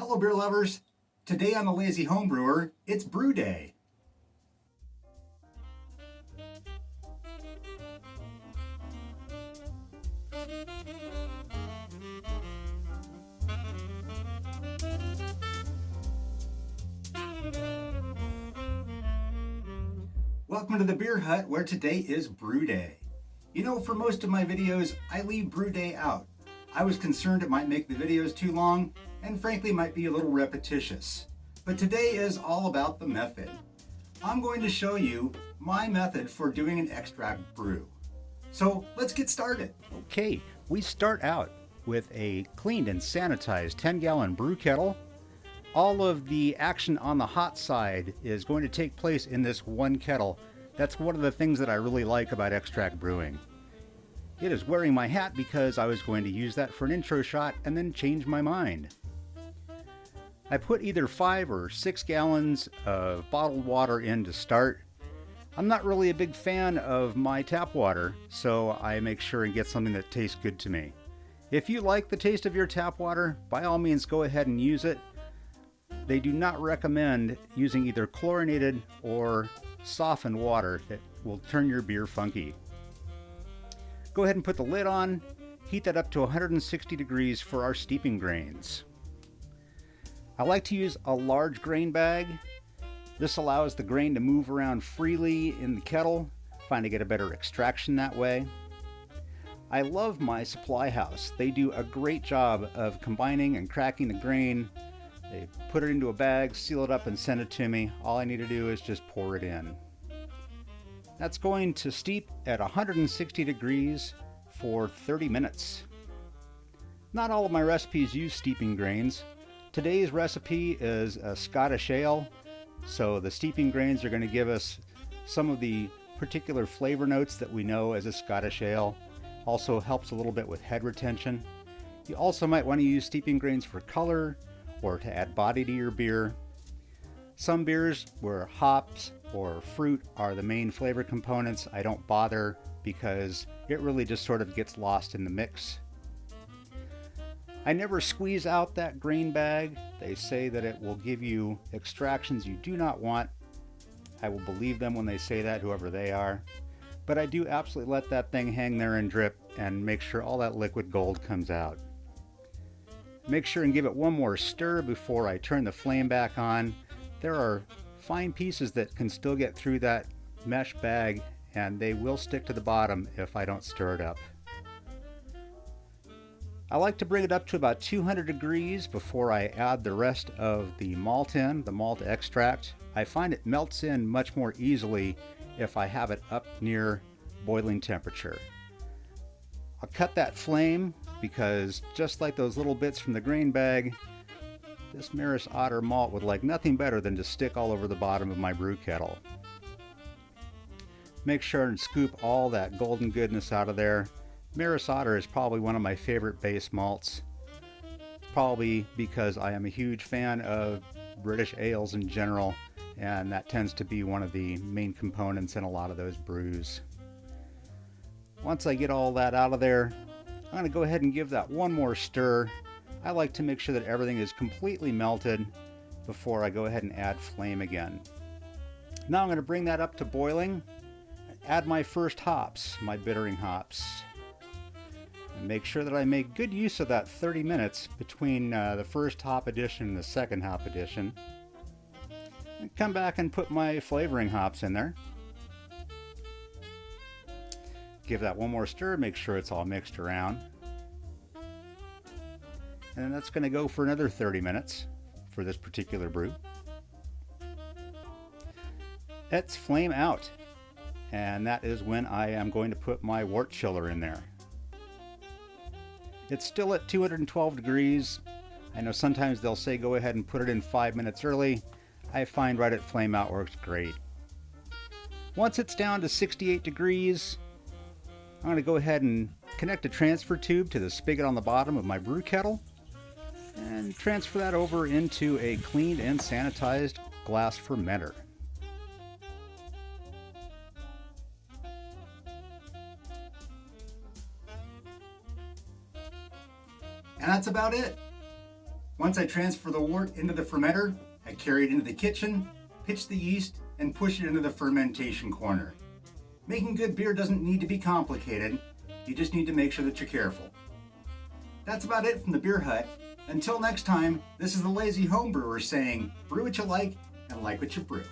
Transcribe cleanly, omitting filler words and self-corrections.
Hello beer lovers! Today on the Lazy Homebrewer, it's Brew Day. Welcome to the Beer Hut, where today is Brew Day. You know, for most of my videos, I leave Brew Day out. I was concerned it might make the videos too long, and frankly might be a little repetitious. But today is all about the method. I'm going to show you my method for doing an extract brew. So let's get started. Okay, we start out with a cleaned and sanitized 10-gallon brew kettle. All of the action on the hot side is going to take place in this one kettle. That's one of the things that I really like about extract brewing. It is wearing my hat because I was going to use that for an intro shot and then change my mind. I put either 5 or 6 gallons of bottled water in to start. I'm not really a big fan of my tap water, so I make sure and get something that tastes good to me. If you like the taste of your tap water, by all means go ahead and use it. They do not recommend using either chlorinated or softened water that will turn your beer funky. Go ahead and put the lid on, heat that up to 160 degrees for our steeping grains. I like to use a large grain bag. This allows the grain to move around freely in the kettle, find to get a better extraction that way. I love my supply house. They do a great job of combining and cracking the grain. They put it into a bag, seal it up, and send it to me. All I need to do is just pour it in. That's going to steep at 160 degrees for 30 minutes. Not all of my recipes use steeping grains. Today's recipe is a Scottish ale, so the steeping grains are going to give us some of the particular flavor notes that we know as a Scottish ale. Also helps a little bit with head retention. You also might want to use steeping grains for color or to add body to your beer. Some beers where hops or fruit are the main flavor components, I don't bother because it really just sort of gets lost in the mix. I never squeeze out that grain bag. They say that it will give you extractions you do not want. I will believe them when they say that, whoever they are. But I do absolutely let that thing hang there and drip and make sure all that liquid gold comes out. Make sure and give it one more stir before I turn the flame back on. There are fine pieces that can still get through that mesh bag, and they will stick to the bottom if I don't stir it up. I like to bring it up to about 200 degrees before I add the rest of the malt in, the malt extract. I find it melts in much more easily if I have it up near boiling temperature. I'll cut that flame because just like those little bits from the grain bag, this Maris Otter malt would like nothing better than to stick all over the bottom of my brew kettle. Make sure and scoop all that golden goodness out of there. Maris Otter is probably one of my favorite base malts. Probably because I am a huge fan of British ales in general, and that tends to be one of the main components in a lot of those brews. Once I get all that out of there, I'm going to go ahead and give that one more stir. I like to make sure that everything is completely melted before I go ahead and add flame again. Now I'm going to bring that up to boiling and add my first hops, my bittering hops. And make sure that I make good use of that 30 minutes between the first hop addition and the second hop addition. And come back and put my flavoring hops in there. Give that one more stir, make sure it's all mixed around. And that's going to go for another 30 minutes for this particular brew. Let's flame out. And that is when I am going to put my wort chiller in there. It's still at 212 degrees. I know sometimes they'll say go ahead and put it in 5 minutes early. I find right at flame out works great. Once it's down to 68 degrees, I'm going to go ahead and connect a transfer tube to the spigot on the bottom of my brew kettle and transfer that over into a cleaned and sanitized glass fermenter. And that's about it. Once I transfer the wort into the fermenter, I carry it into the kitchen, pitch the yeast, and push it into the fermentation corner. Making good beer doesn't need to be complicated, you just need to make sure that you're careful. That's about it from the Beer Hut. Until next time, this is the Lazy Homebrewer saying, brew what you like and like what you brew.